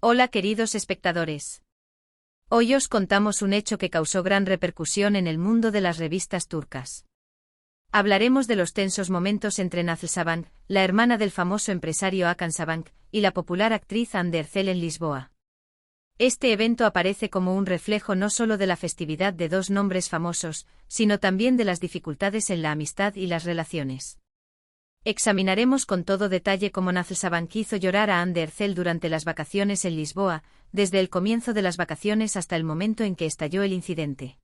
Hola queridos espectadores. Hoy os contamos un hecho que causó gran repercusión en el mundo de las revistas turcas. Hablaremos de los tensos momentos entre Nazlı Sabank, la hermana del famoso empresario Hakan Sabank, y la popular actriz Hande Erçel en Lisboa. Este evento aparece como un reflejo no solo de la festividad de dos nombres famosos, sino también de las dificultades en la amistad y las relaciones. Examinaremos con todo detalle cómo Nazlı Sabank hizo llorar a Hande Erçel durante las vacaciones en Lisboa, desde el comienzo de las vacaciones hasta el momento en que estalló el incidente.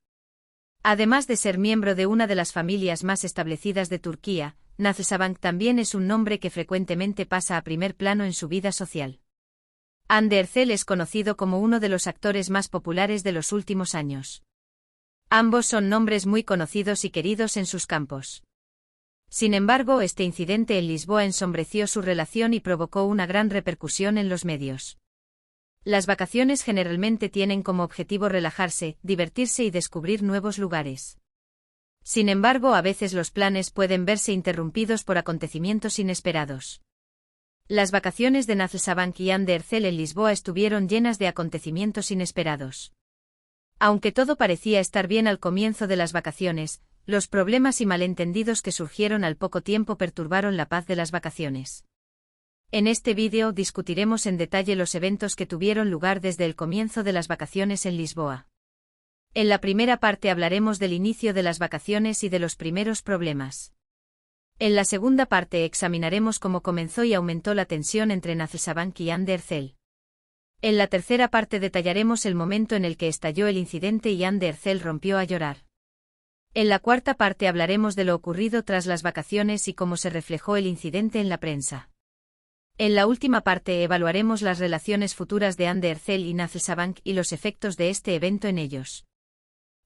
Además de ser miembro de una de las familias más establecidas de Turquía, Nazlı Sabank también es un nombre que frecuentemente pasa a primer plano en su vida social. Hande Erçel es conocido como uno de los actores más populares de los últimos años. Ambos son nombres muy conocidos y queridos en sus campos. Sin embargo, este incidente en Lisboa ensombreció su relación y provocó una gran repercusión en los medios. Las vacaciones generalmente tienen como objetivo relajarse, divertirse y descubrir nuevos lugares. Sin embargo, a veces los planes pueden verse interrumpidos por acontecimientos inesperados. Las vacaciones de Nazlı Sabank y Hande Erçel en Lisboa estuvieron llenas de acontecimientos inesperados. Aunque todo parecía estar bien al comienzo de las vacaciones, los problemas y malentendidos que surgieron al poco tiempo perturbaron la paz de las vacaciones. En este vídeo discutiremos en detalle los eventos que tuvieron lugar desde el comienzo de las vacaciones en Lisboa. En la primera parte hablaremos del inicio de las vacaciones y de los primeros problemas. En la segunda parte examinaremos cómo comenzó y aumentó la tensión entre Nazlı Sabank y Hande Erçel. En la tercera parte detallaremos el momento en el que estalló el incidente y Hande Erçel rompió a llorar. En la cuarta parte hablaremos de lo ocurrido tras las vacaciones y cómo se reflejó el incidente en la prensa. En la última parte evaluaremos las relaciones futuras de Hande Erçel y Nazlı Sabank y los efectos de este evento en ellos.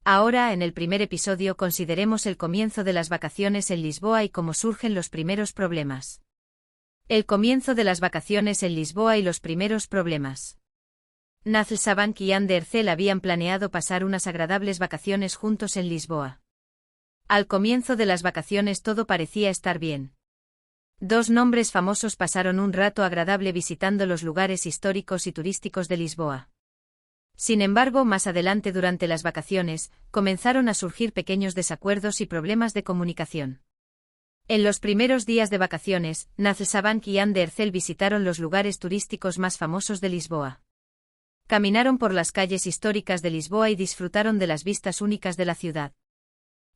Ahora, en el primer episodio, consideremos el comienzo de las vacaciones en Lisboa y cómo surgen los primeros problemas. El comienzo de las vacaciones en Lisboa y los primeros problemas. Nazlı Sabank y Hande Erçel habían planeado pasar unas agradables vacaciones juntos en Lisboa. Al comienzo de las vacaciones todo parecía estar bien. Dos nombres famosos pasaron un rato agradable visitando los lugares históricos y turísticos de Lisboa. Sin embargo, más adelante durante las vacaciones, comenzaron a surgir pequeños desacuerdos y problemas de comunicación. En los primeros días de vacaciones, Nazlı Sabank y Hande Erçel visitaron los lugares turísticos más famosos de Lisboa. Caminaron por las calles históricas de Lisboa y disfrutaron de las vistas únicas de la ciudad.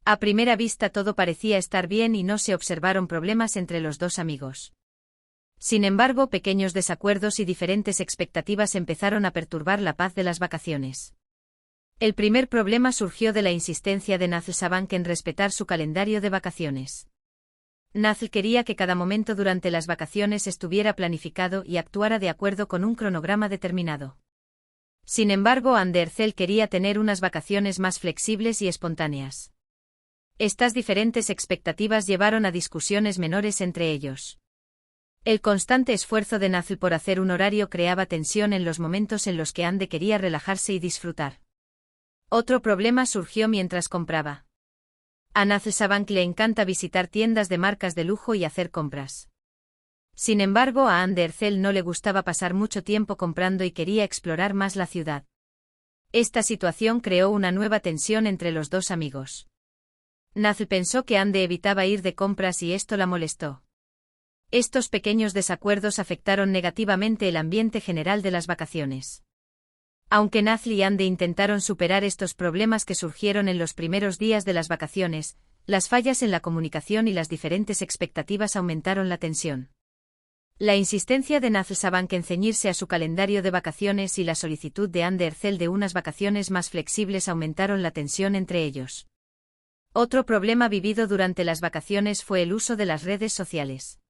A primera vista todo parecía estar bien y no se observaron problemas entre los dos amigos. Sin embargo, pequeños desacuerdos y diferentes expectativas empezaron a perturbar la paz de las vacaciones. El primer problema surgió de la insistencia de Nazlı Sabank en respetar su calendario de vacaciones. Nazlı quería que cada momento durante las vacaciones estuviera planificado y actuara de acuerdo con un cronograma determinado. Sin embargo, Hande Erçel quería tener unas vacaciones más flexibles y espontáneas. Estas diferentes expectativas llevaron a discusiones menores entre ellos. El constante esfuerzo de Nazlı por hacer un horario creaba tensión en los momentos en los que Hande quería relajarse y disfrutar. Otro problema surgió mientras compraba. A Nazlı Sabank le encanta visitar tiendas de marcas de lujo y hacer compras. Sin embargo, a Hande Erçel no le gustaba pasar mucho tiempo comprando y quería explorar más la ciudad. Esta situación creó una nueva tensión entre los dos amigos. Nazlı pensó que Hande evitaba ir de compras y esto la molestó. Estos pequeños desacuerdos afectaron negativamente el ambiente general de las vacaciones. Aunque Nazlı y Hande intentaron superar estos problemas que surgieron en los primeros días de las vacaciones, las fallas en la comunicación y las diferentes expectativas aumentaron la tensión. La insistencia de Nazlı Sabank en ceñirse a su calendario de vacaciones y la solicitud de Hande Erçel de unas vacaciones más flexibles aumentaron la tensión entre ellos. Otro problema vivido durante las vacaciones fue el uso de las redes sociales.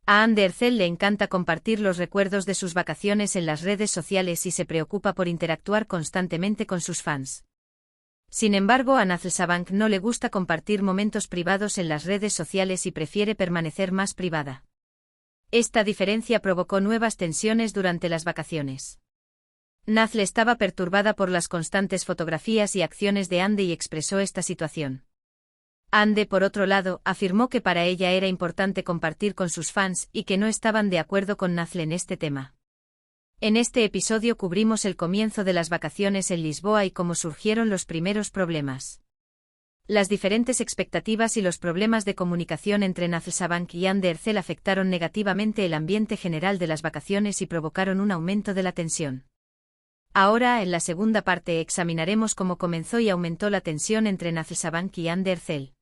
A Hande Erçel le encanta compartir los recuerdos de sus vacaciones en las redes sociales y se preocupa por interactuar constantemente con sus fans. Sin embargo, a Nazlı Sabank no le gusta compartir momentos privados en las redes sociales y prefiere permanecer más privada. Esta diferencia provocó nuevas tensiones durante las vacaciones. Nazlı estaba perturbada por las constantes fotografías y acciones de Hande y expresó esta situación. Hande, por otro lado, afirmó que para ella era importante compartir con sus fans y que no estaban de acuerdo con Nazlı en este tema. En este episodio cubrimos el comienzo de las vacaciones en Lisboa y cómo surgieron los primeros problemas. Las diferentes expectativas y los problemas de comunicación entre Nacelsabank y Andercel afectaron negativamente el ambiente general de las vacaciones y provocaron un aumento de la tensión. Ahora, en la segunda parte, examinaremos cómo comenzó y aumentó la tensión entre Nacelsabank y Andercel.